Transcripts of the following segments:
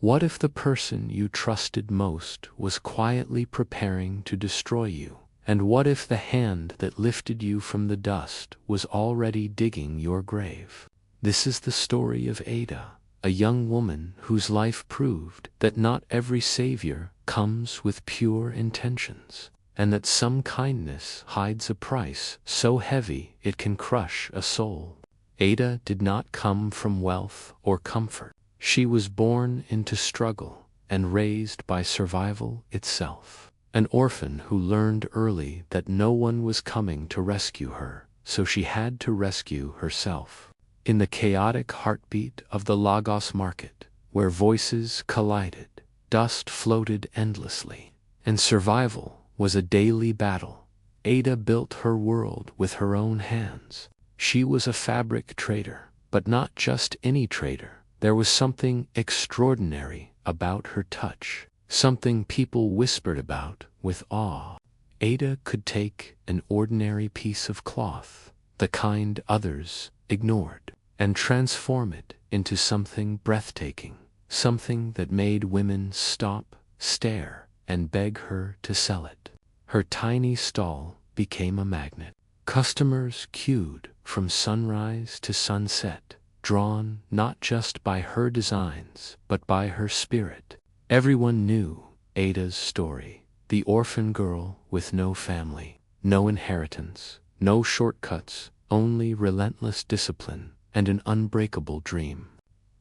What if the person you trusted most was quietly preparing to destroy you? And what if the hand that lifted you from the dust was already digging your grave? This is the story of Ada, a young woman whose life proved that not every savior comes with pure intentions, and that some kindness hides a price so heavy it can crush a soul. Ada did not come from wealth or comfort. She was born into struggle and raised by survival itself. An orphan who learned early that no one was coming to rescue her, so she had to rescue herself. In the chaotic heartbeat of the Lagos market, where voices collided, dust floated endlessly, and survival was a daily battle, Ada built her world with her own hands. She was a fabric trader, but not just any trader. There was something extraordinary about her touch, something people whispered about with awe. Ada could take an ordinary piece of cloth, the kind others ignored, and transform it into something breathtaking, something that made women stop, stare, and beg her to sell it. Her tiny stall became a magnet. Customers queued from sunrise to sunset, drawn not just by her designs, but by her spirit. Everyone knew Ada's story, the orphan girl with no family, no inheritance, no shortcuts, only relentless discipline and an unbreakable dream.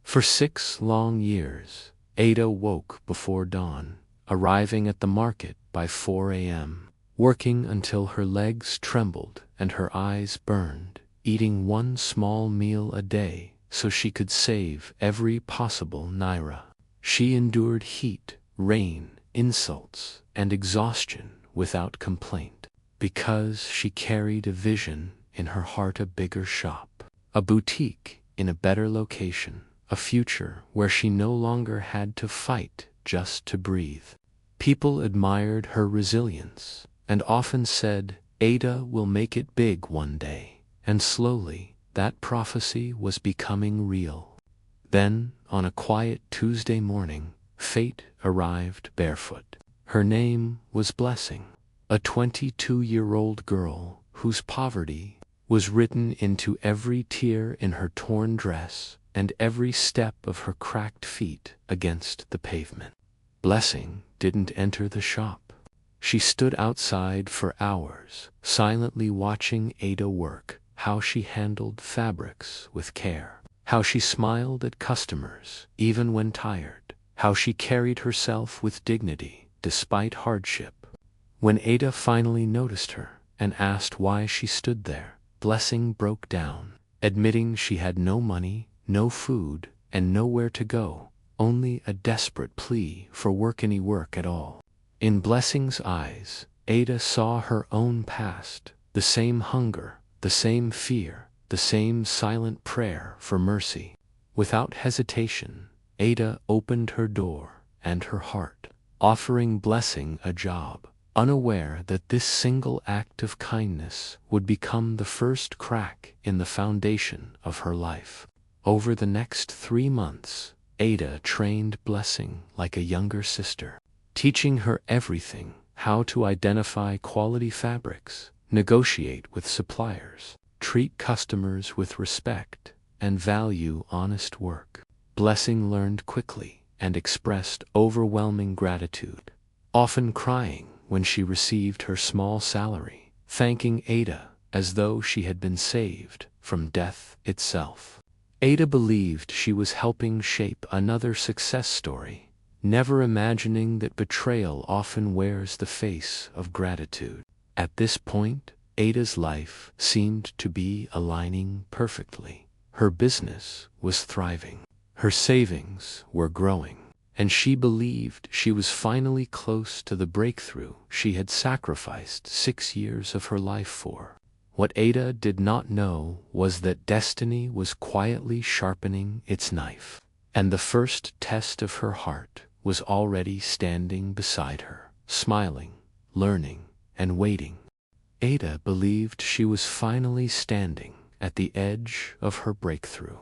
For 6 long years, Ada woke before dawn, arriving at the market by 4 a.m., working until her legs trembled and her eyes burned, eating one small meal a day so she could save every possible naira. She endured heat, rain, insults, and exhaustion without complaint, because she carried a vision in her heart, a bigger shop, a boutique in a better location, a future where she no longer had to fight just to breathe. People admired her resilience and often said, Ada will make it big one day. And slowly, that prophecy was becoming real. Then, on a quiet Tuesday morning, fate arrived barefoot. Her name was Blessing, a 22-year-old girl whose poverty was written into every tear in her torn dress and every step of her cracked feet against the pavement. Blessing didn't enter the shop. She stood outside for hours, silently watching Ada work, how she handled fabrics with care, how she smiled at customers even when tired, how she carried herself with dignity despite hardship. When Ada finally noticed her and asked why she stood there, Blessing broke down, admitting she had no money, no food, and nowhere to go, only a desperate plea for any work at all. In Blessing's eyes, Ada saw her own past, the same hunger, the same fear, the same silent prayer for mercy. Without hesitation, Ada opened her door and her heart, offering Blessing a job, unaware that this single act of kindness would become the first crack in the foundation of her life. Over the next 3 months, Ada trained Blessing like a younger sister, teaching her everything: how to identify quality fabrics, negotiate with suppliers, treat customers with respect, and value honest work. Blessing learned quickly and expressed overwhelming gratitude, often crying when she received her small salary, thanking Ada as though she had been saved from death itself. Ada believed she was helping shape another success story, never imagining that betrayal often wears the face of gratitude. At this point, Ada's life seemed to be aligning perfectly. Her business was thriving, her savings were growing, and she believed she was finally close to the breakthrough she had sacrificed 6 years of her life for. What Ada did not know was that destiny was quietly sharpening its knife, and the first test of her heart was already standing beside her, smiling, learning, and waiting. Ada believed she was finally standing at the edge of her breakthrough,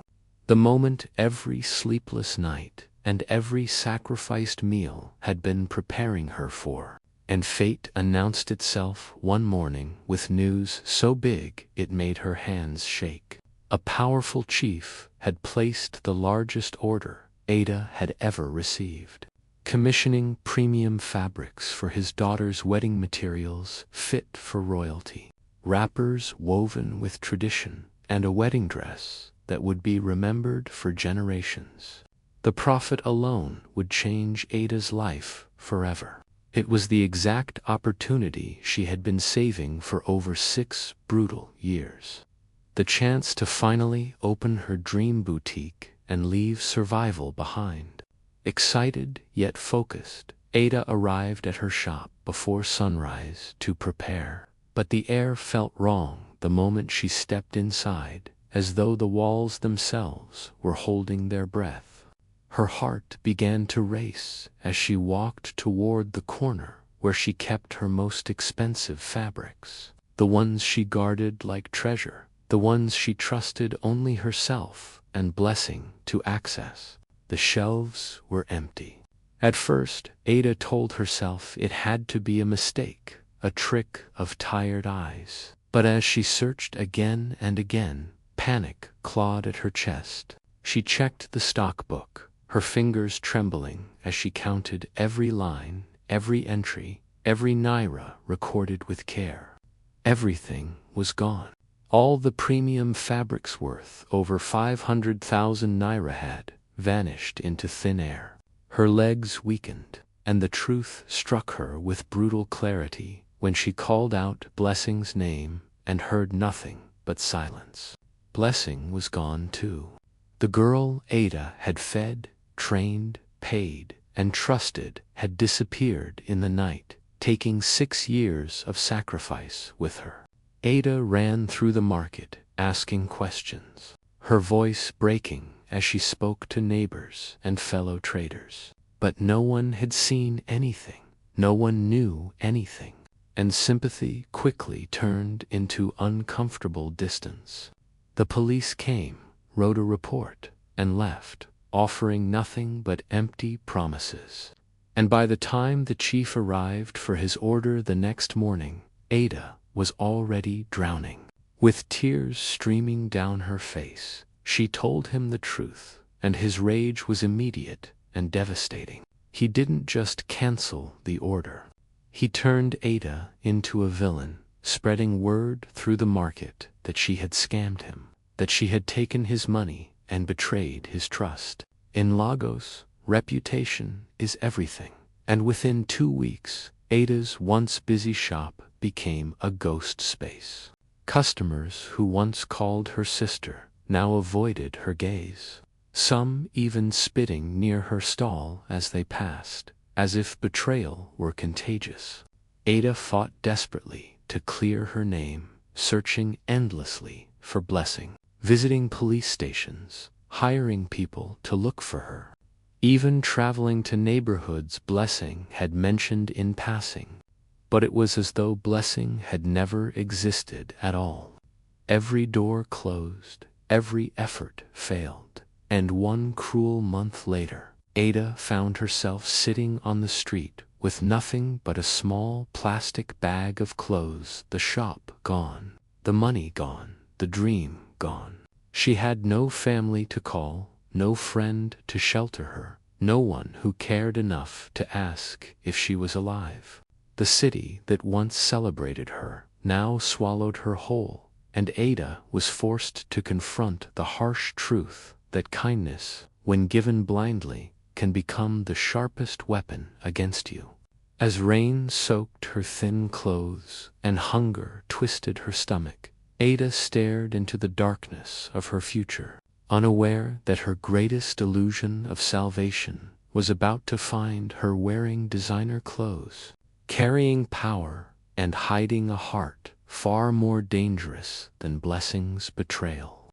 the moment every sleepless night and every sacrificed meal had been preparing her for. And fate announced itself one morning with news so big it made her hands shake. A powerful chief had placed the largest order Ada had ever received, commissioning premium fabrics for his daughter's wedding materials fit for royalty, wrappers woven with tradition, and a wedding dress that would be remembered for generations. The profit alone would change Ada's life forever. It was the exact opportunity she had been saving for over 6 brutal years. The chance to finally open her dream boutique and leave survival behind. Excited yet focused, Ada arrived at her shop before sunrise to prepare. But the air felt wrong the moment she stepped inside, as though the walls themselves were holding their breath. Her heart began to race as she walked toward the corner where she kept her most expensive fabrics, the ones she guarded like treasure, the ones she trusted only herself and blessing to access. The shelves were empty. At first, Ada told herself it had to be a mistake, a trick of tired eyes. But as she searched again and again, panic clawed at her chest. She checked the stock book, her fingers trembling as she counted every line, every entry, every naira recorded with care. Everything was gone. All the premium fabrics worth over 500,000 naira had vanished into thin air. Her legs weakened, and the truth struck her with brutal clarity when she called out Blessing's name and heard nothing but silence. Blessing was gone too. The girl Ada had fed, trained, paid, and trusted had disappeared in the night, taking 6 years of sacrifice with her. Ada ran through the market, asking questions, her voice breaking as she spoke to neighbors and fellow traders. But no one had seen anything, no one knew anything, and sympathy quickly turned into uncomfortable distance. The police came, wrote a report, and left, offering nothing but empty promises. And by the time the chief arrived for his order the next morning, Ada was already drowning. With tears streaming down her face, she told him the truth, and his rage was immediate and devastating. He didn't just cancel the order. He turned Ada into a villain, spreading word through the market that she had scammed him, that she had taken his money and betrayed his trust. In Lagos, reputation is everything, and within 2 weeks, Ada's once busy shop became a ghost space. Customers who once called her sister now avoided her gaze, some even spitting near her stall as they passed, as if betrayal were contagious. Ada fought desperately to clear her name, searching endlessly for Blessing, visiting police stations, hiring people to look for her, even traveling to neighborhoods Blessing had mentioned in passing. But it was as though Blessing had never existed at all. Every door closed, every effort failed, and one cruel month later, Ada found herself sitting on the street with nothing but a small plastic bag of clothes, the shop gone, the money gone, the dream gone. She had no family to call, no friend to shelter her, no one who cared enough to ask if she was alive. The city that once celebrated her now swallowed her whole, and Ada was forced to confront the harsh truth that kindness, when given blindly, can become the sharpest weapon against you. As rain soaked her thin clothes and hunger twisted her stomach, Ada stared into the darkness of her future, unaware that her greatest illusion of salvation was about to find her wearing designer clothes, carrying power and hiding a heart far more dangerous than Blessing's betrayal.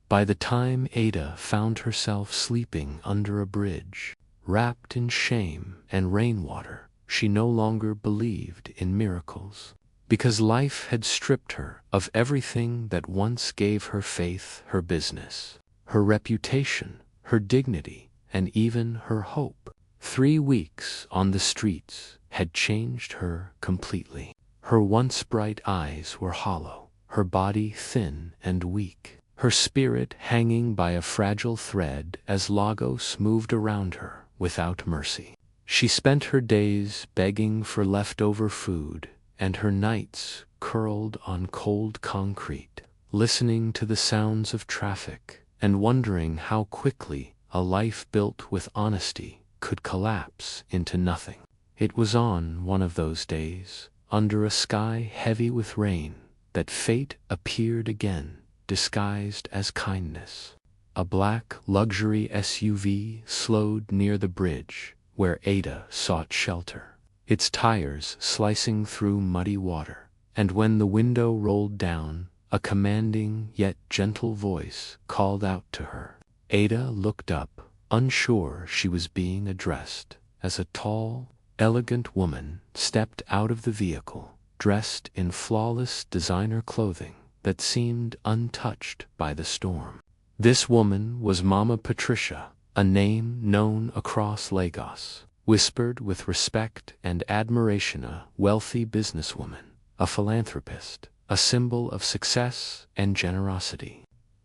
By the time Ada found herself sleeping under a bridge, wrapped in shame and rainwater, she no longer believed in miracles, because life had stripped her of everything that once gave her faith, her business, her reputation, her dignity, and even her hope. 3 weeks on the streets had changed her completely. Her once bright eyes were hollow, her body thin and weak, her spirit hanging by a fragile thread as Lagos moved around her without mercy. She spent her days begging for leftover food and her nights curled on cold concrete, listening to the sounds of traffic and wondering how quickly a life built with honesty could collapse into nothing. It was on one of those days, under a sky heavy with rain, that fate appeared again, disguised as kindness. A black luxury SUV slowed near the bridge where Ada sought shelter, its tires slicing through muddy water, and when the window rolled down, a commanding yet gentle voice called out to her. Ada looked up, unsure she was being addressed, as a tall, elegant woman stepped out of the vehicle, dressed in flawless designer clothing that seemed untouched by the storm. This woman was Mama Patricia, a name known across Lagos, whispered with respect and admiration, a wealthy businesswoman, a philanthropist, a symbol of success and generosity.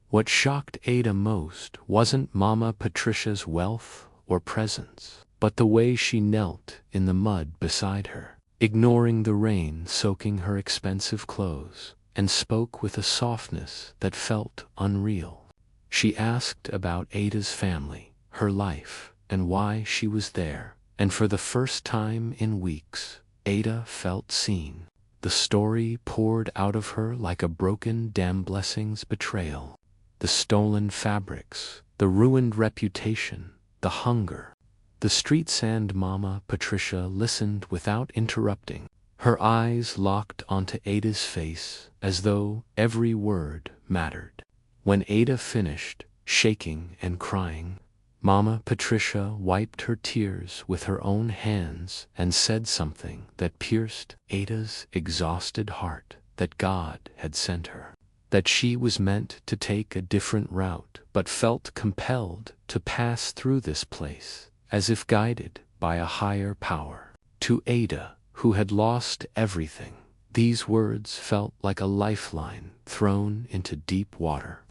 What shocked Ada most wasn't Mama Patricia's wealth or presence, but the way she knelt in the mud beside her, ignoring the rain soaking her expensive clothes, and spoke with a softness that felt unreal. She asked about Ada's family, her life, and why she was there, and for the first time in weeks, Ada felt seen. The story poured out of her like a broken damn blessings betrayal. The stolen fabrics, the ruined reputation, the hunger. The streets and Mama Patricia listened without interrupting, her eyes locked onto Ada's face as though every word mattered. When Ada finished, shaking and crying, Mama Patricia wiped her tears with her own hands and said something that pierced Ada's exhausted heart, that God had sent her, that she was meant to take a different route but felt compelled to pass through this place, as if guided by a higher power. To Ada, who had lost everything, these words felt like a lifeline thrown into deep water.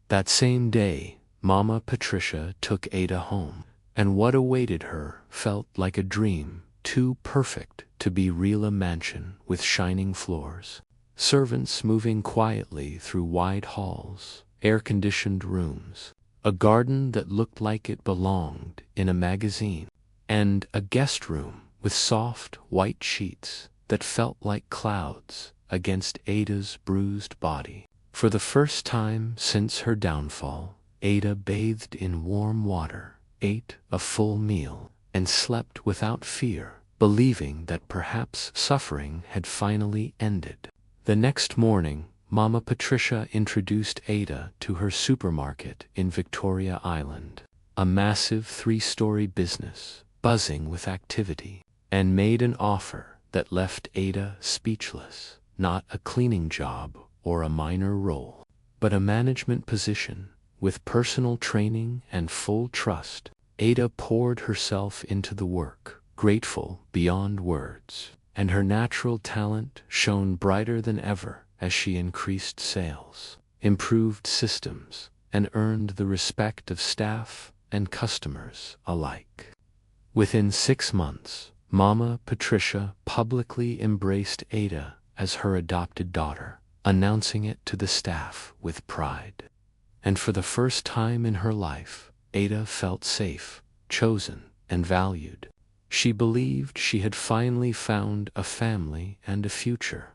That same day, Mama Patricia took Ada home, and what awaited her felt like a dream, too perfect to be real. A mansion with shining floors, servants moving quietly through wide halls, air-conditioned rooms, a garden that looked like it belonged in a magazine, and a guest room with soft white sheets that felt like clouds against Ada's bruised body. For the first time since her downfall, Ada bathed in warm water, ate a full meal, and slept without fear, believing that perhaps suffering had finally ended. The next morning, Mama Patricia introduced Ada to her supermarket in Victoria Island, a massive 3-story business buzzing with activity, and made an offer that left Ada speechless. Not a cleaning job or a minor role, but a management position with personal training and full trust. Ada poured herself into the work, grateful beyond words, and her natural talent shone brighter than ever as she increased sales, improved systems, and earned the respect of staff and customers alike. Within 6 months, Mama Patricia publicly embraced Ada as her adopted daughter, announcing it to the staff with pride. And for the first time in her life, Ada felt safe, chosen, and valued. She believed she had finally found a family and a future,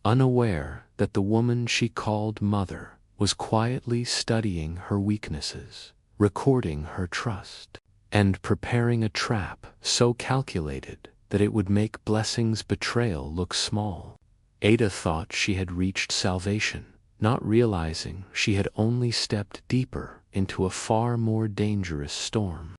unaware that the woman she called mother was quietly studying her weaknesses, recording her trust, and preparing a trap so calculated that it would make Blessing's betrayal look small. Ada thought she had reached salvation, not realizing she had only stepped deeper into a far more dangerous storm.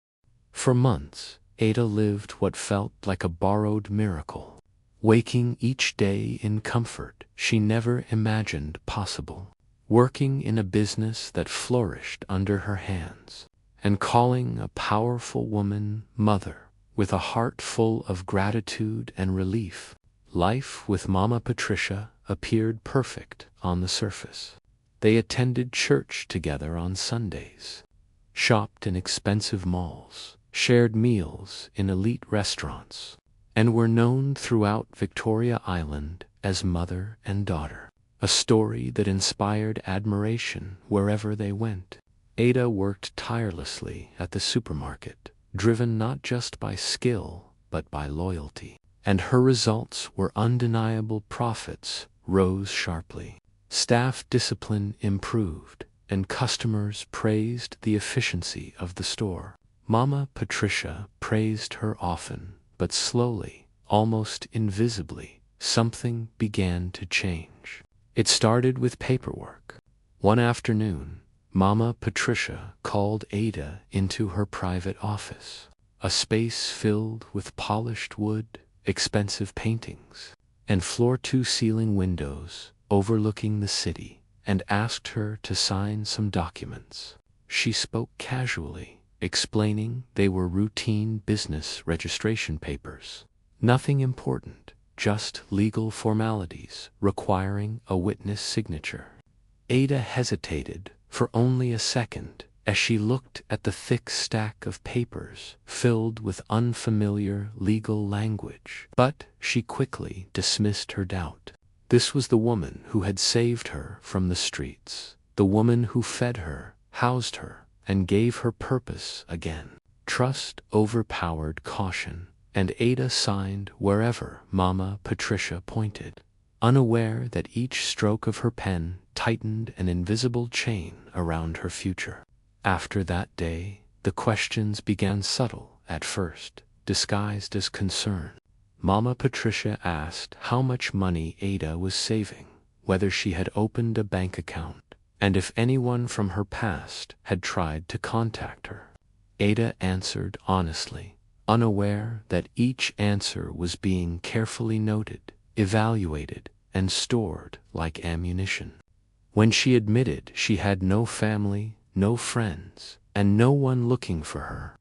For months, Ada lived what felt like a borrowed miracle, waking each day in comfort she never imagined possible, working in a business that flourished under her hands, and calling a powerful woman mother, with a heart full of gratitude and relief. Life with Mama Patricia appeared perfect on the surface. They attended church together on Sundays, shopped in expensive malls, shared meals in elite restaurants, and were known throughout Victoria Island as mother and daughter, a story that inspired admiration wherever they went. Ada worked tirelessly at the supermarket, driven not just by skill but by loyalty, and her results were undeniable. Profits rose sharply, staff discipline improved, and customers praised the efficiency of the store. Mama Patricia praised her often, but slowly, almost invisibly, something began to change. It started with paperwork. One afternoon, Mama Patricia called Ada into her private office, a space filled with polished wood, expensive paintings, and floor-to-ceiling windows overlooking the city, and asked her to sign some documents. She spoke casually, explaining they were routine business registration papers. Nothing important, just legal formalities requiring a witness signature. Ada hesitated for only a second as she looked at the thick stack of papers filled with unfamiliar legal language, but she quickly dismissed her doubt. This was the woman who had saved her from the streets, the woman who fed her, housed her, and gave her purpose again. Trust overpowered caution, and Ada signed wherever Mama Patricia pointed, unaware that each stroke of her pen tightened an invisible chain around her future. After that day, the questions began, subtle at first, disguised as concern. Mama Patricia asked how much money Ada was saving, whether she had opened a bank account, and if anyone from her past had tried to contact her. Ada answered honestly, unaware that each answer was being carefully noted, evaluated, and stored like ammunition. When she admitted she had no family, no friends, and no one looking for her,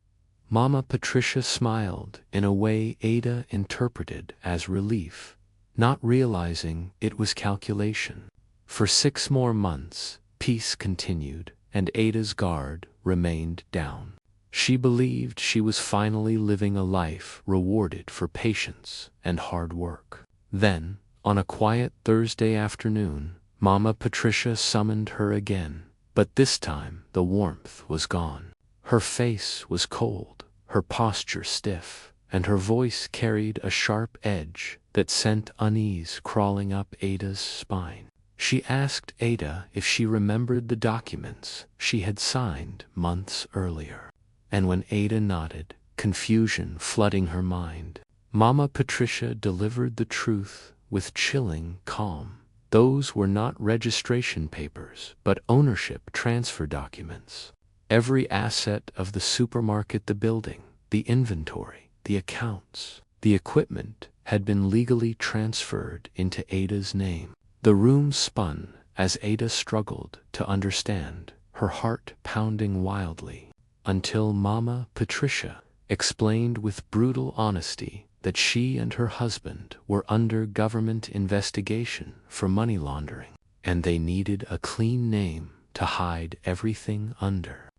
Mama Patricia smiled in a way Ada interpreted as relief, not realizing it was calculation. For 6 more months, peace continued, and Ada's guard remained down. She believed she was finally living a life rewarded for patience and hard work. Then, on a quiet Thursday afternoon, Mama Patricia summoned her again, but this time the warmth was gone. Her face was cold, her posture stiff, and her voice carried a sharp edge that sent unease crawling up Ada's spine. She asked Ada if she remembered the documents she had signed months earlier. And when Ada nodded, confusion flooding her mind, Mama Patricia delivered the truth with chilling calm. Those were not registration papers, but ownership transfer documents. Every asset of the supermarket, the building, the inventory, the accounts, the equipment had been legally transferred into Ada's name. The room spun as Ada struggled to understand, her heart pounding wildly, until Mama Patricia explained with brutal honesty that she and her husband were under government investigation for money laundering, and they needed a clean name to hide everything under.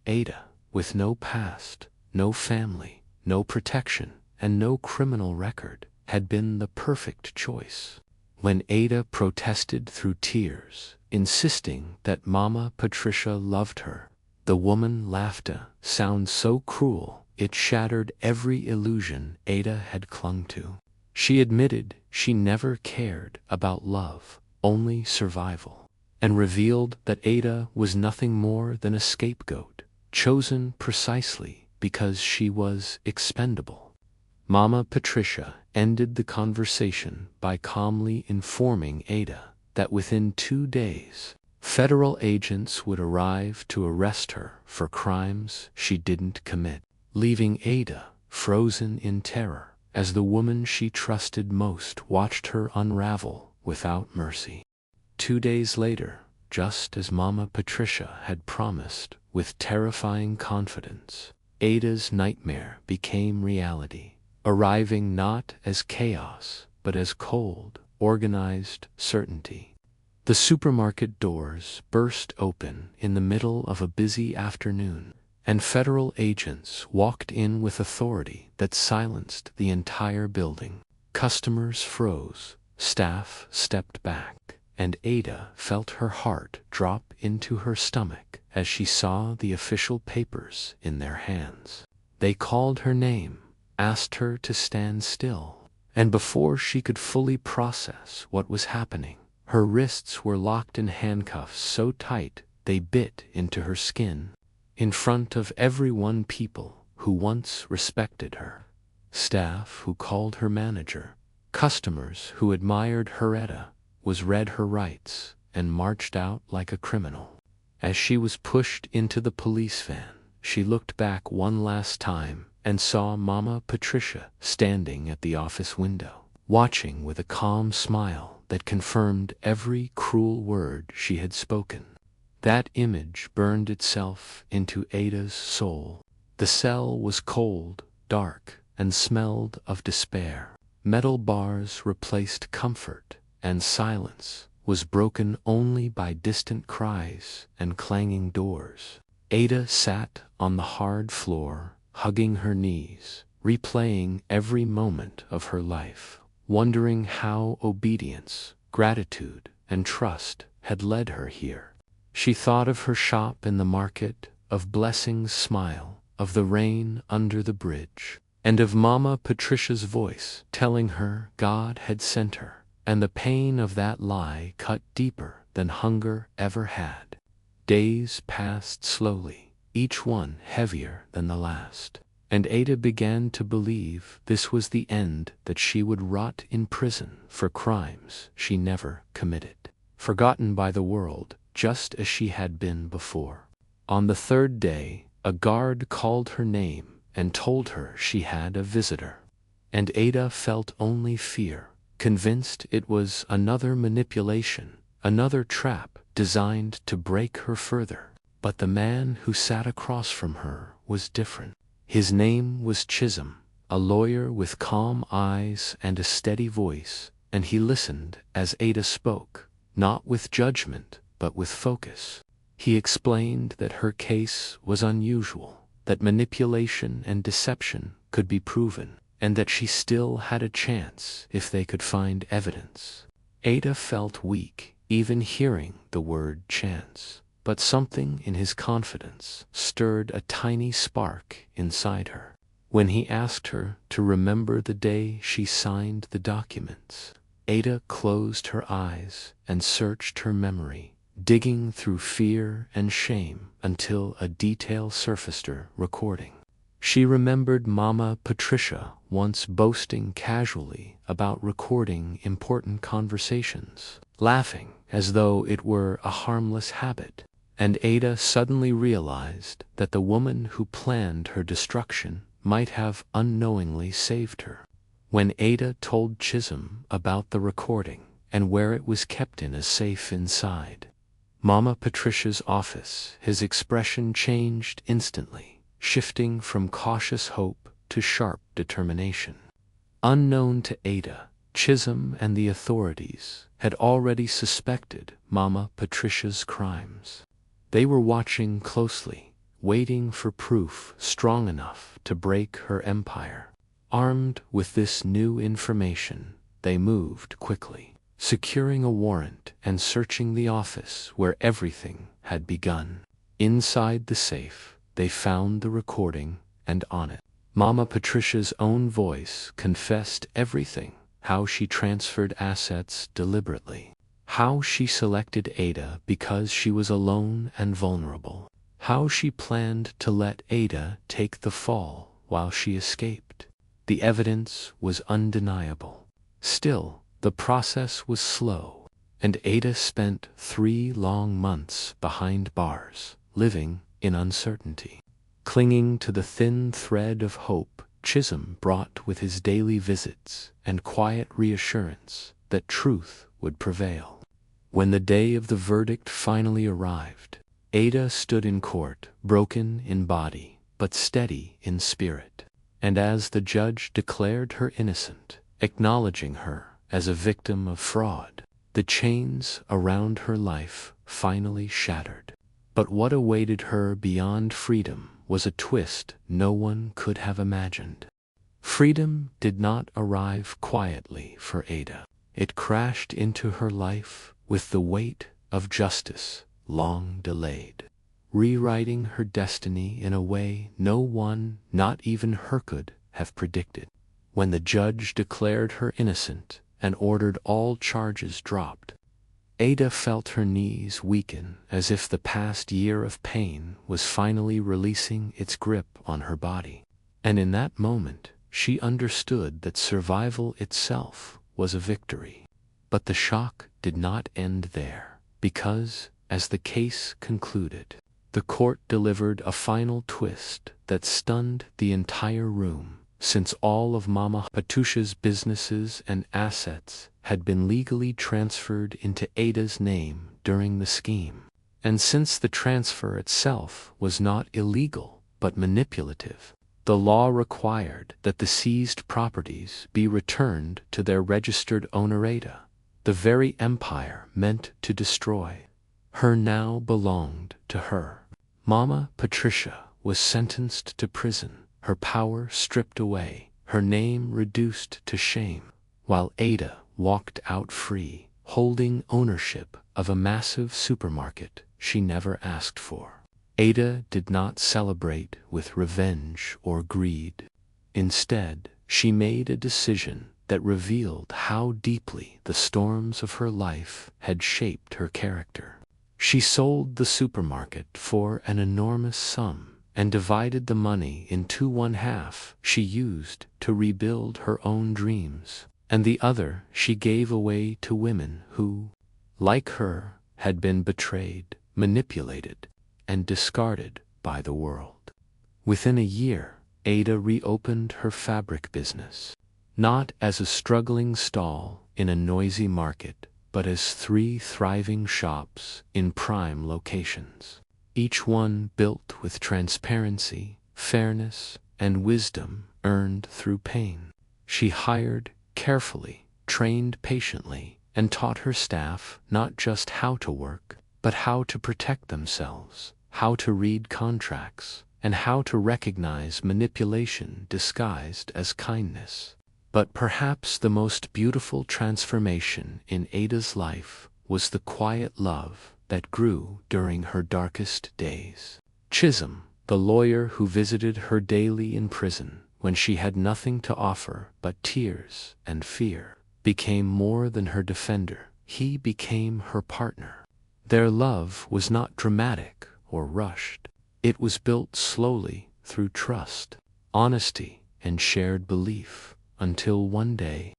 Ada, with no past, no family, no protection, and no criminal record, had been the perfect choice. When Ada protested through tears, insisting that Mama Patricia loved her, the woman laughed, a sound so cruel it shattered every illusion Ada had clung to. She admitted she never cared about love, only survival, and revealed that Ada was nothing more than a scapegoat, chosen precisely because she was expendable. Mama Patricia ended the conversation by calmly informing Ada that within 2 days, federal agents would arrive to arrest her for crimes she didn't commit, leaving Ada frozen in terror as the woman she trusted most watched her unravel without mercy. 2 days later, just as Mama Patricia had promised, with terrifying confidence. Ada's nightmare became reality, arriving not as chaos, but as cold, organized certainty. The supermarket doors burst open in the middle of a busy afternoon, and federal agents walked in with authority that silenced the entire building. Customers froze, staff stepped back, and Ada felt her heart drop into her stomach as she saw the official papers in their hands. They called her name, asked her to stand still, and before she could fully process what was happening, her wrists were locked in handcuffs so tight they bit into her skin. In front of everyone, people who once respected her, staff who called her manager, customers who admired her Eda, was read her rights and marched out like a criminal. As she was pushed into the police van, she looked back one last time and saw Mama Patricia standing at the office window, watching with a calm smile that confirmed every cruel word she had spoken. That image burned itself into Ada's soul. The cell was cold, dark, and smelled of despair. Metal bars replaced comfort, and silence was broken only by distant cries and clanging doors. Ada sat on the hard floor, hugging her knees, replaying every moment of her life, wondering how obedience, gratitude, and trust had led her here. She thought of her shop in the market, of Blessing's smile, of the rain under the bridge, and of Mama Patricia's voice telling her God had sent her, and the pain of that lie cut deeper than hunger ever had. Days passed slowly, each one heavier than the last, and Ada began to believe this was the end, that she would rot in prison for crimes she never committed, forgotten by the world, just as she had been before. On the third day, a guard called her name and told her she had a visitor. And Ada felt only fear, convinced it was another manipulation, another trap designed to break her further. But the man who sat across from her was different. His name was Chisholm, a lawyer with calm eyes and a steady voice, and he listened as Ada spoke, not with judgment, but with focus. He explained that her case was unusual, that manipulation and deception could be proven, and that she still had a chance if they could find evidence. Ada felt weak, even hearing the word chance, but something in his confidence stirred a tiny spark inside her. When he asked her to remember the day she signed the documents, Ada closed her eyes and searched her memory, digging through fear and shame until a detail surfaced her recording. She remembered Mama Patricia once boasting casually about recording important conversations, laughing as though it were a harmless habit. And Ada suddenly realized that the woman who planned her destruction might have unknowingly saved her. When Ada told Chisholm about the recording and where it was kept in a safe inside Mama Patricia's office, his expression changed instantly, shifting from cautious hope to sharp determination. Unknown to Ada, Chisholm and the authorities had already suspected Mama Patricia's crimes. They were watching closely, waiting for proof strong enough to break her empire. Armed with this new information, they moved quickly, securing a warrant and searching the office where everything had begun. Inside the safe, they found the recording, and on it, Mama Patricia's own voice confessed everything: how she transferred assets deliberately, how she selected Ada because she was alone and vulnerable, how she planned to let Ada take the fall while she escaped. The evidence was undeniable. Still, the process was slow, and Ada spent 3 long months behind bars, living in uncertainty. Clinging to the thin thread of hope Chisholm brought with his daily visits and quiet reassurance that truth would prevail. When the day of the verdict finally arrived, Ada stood in court, broken in body, but steady in spirit. And as the judge declared her innocent, acknowledging her as a victim of fraud, the chains around her life finally shattered. But what awaited her beyond freedom was a twist no one could have imagined. Freedom did not arrive quietly for Ada. It crashed into her life with the weight of justice long delayed, rewriting her destiny in a way no one, not even her, could have predicted. When the judge declared her innocent and ordered all charges dropped, Ada felt her knees weaken, as if the past year of pain was finally releasing its grip on her body. And in that moment, she understood that survival itself was a victory. But the shock did not end there, because, as the case concluded, the court delivered a final twist that stunned the entire room. Since all of Mama Patusha's businesses and assets had been legally transferred into Ada's name during the scheme, and since the transfer itself was not illegal but manipulative, the law required that the seized properties be returned to their registered owner. Ada, the very empire meant to destroy her, now belonged to her. Mama Patricia was sentenced to prison, her power stripped away, her name reduced to shame, while Ada walked out free, holding ownership of a massive supermarket she never asked for. Ada did not celebrate with revenge or greed. Instead, she made a decision that revealed how deeply the storms of her life had shaped her character. She sold the supermarket for an enormous sum and divided the money into one half she used to rebuild her own dreams, and the other she gave away to women who, like her, had been betrayed, manipulated, and discarded by the world. Within a year, Ada reopened her fabric business, not as a struggling stall in a noisy market, but as 3 thriving shops in prime locations, each one built with transparency, fairness, and wisdom earned through pain. She hired carefully, trained patiently, and taught her staff not just how to work, but how to protect themselves, how to read contracts, and how to recognize manipulation disguised as kindness. But perhaps the most beautiful transformation in Ada's life was the quiet love that grew during her darkest days. Chisholm, the lawyer who visited her daily in prison when she had nothing to offer but tears and fear, became more than her defender. He became her partner. Their love was not dramatic or rushed. It was built slowly through trust, honesty, and shared belief, until one day,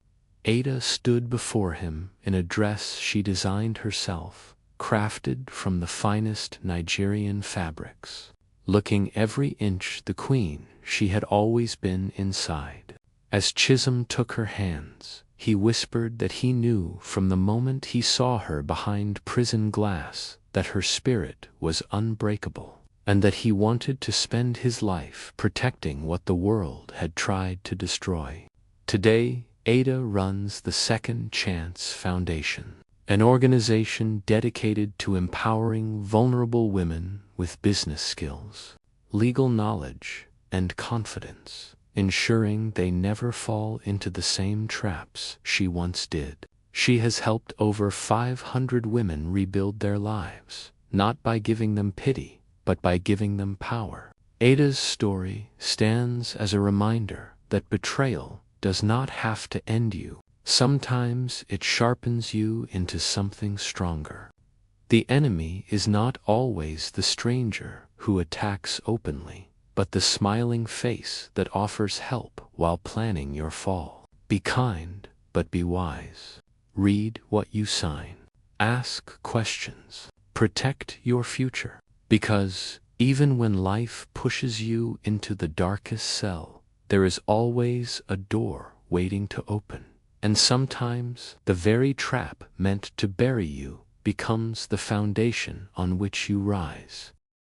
Ada stood before him in a dress she designed herself, crafted from the finest Nigerian fabrics, looking every inch the queen she had always been inside. As Chisholm took her hands, he whispered that he knew from the moment he saw her behind prison glass that her spirit was unbreakable, and that he wanted to spend his life protecting what the world had tried to destroy. Today, Ada runs the Second Chance Foundation, an organization dedicated to empowering vulnerable women with business skills, legal knowledge, and confidence, ensuring they never fall into the same traps she once did. She has helped over 500 women rebuild their lives, not by giving them pity, but by giving them power. Ada's story stands as a reminder that betrayal does not have to end you. Sometimes it sharpens you into something stronger. The enemy is not always the stranger who attacks openly, but the smiling face that offers help while planning your fall. Be kind, but be wise. Read what you sign. Ask questions. Protect your future. Because even when life pushes you into the darkest cell, there is always a door waiting to open. And sometimes the very trap meant to bury you becomes the foundation on which you rise.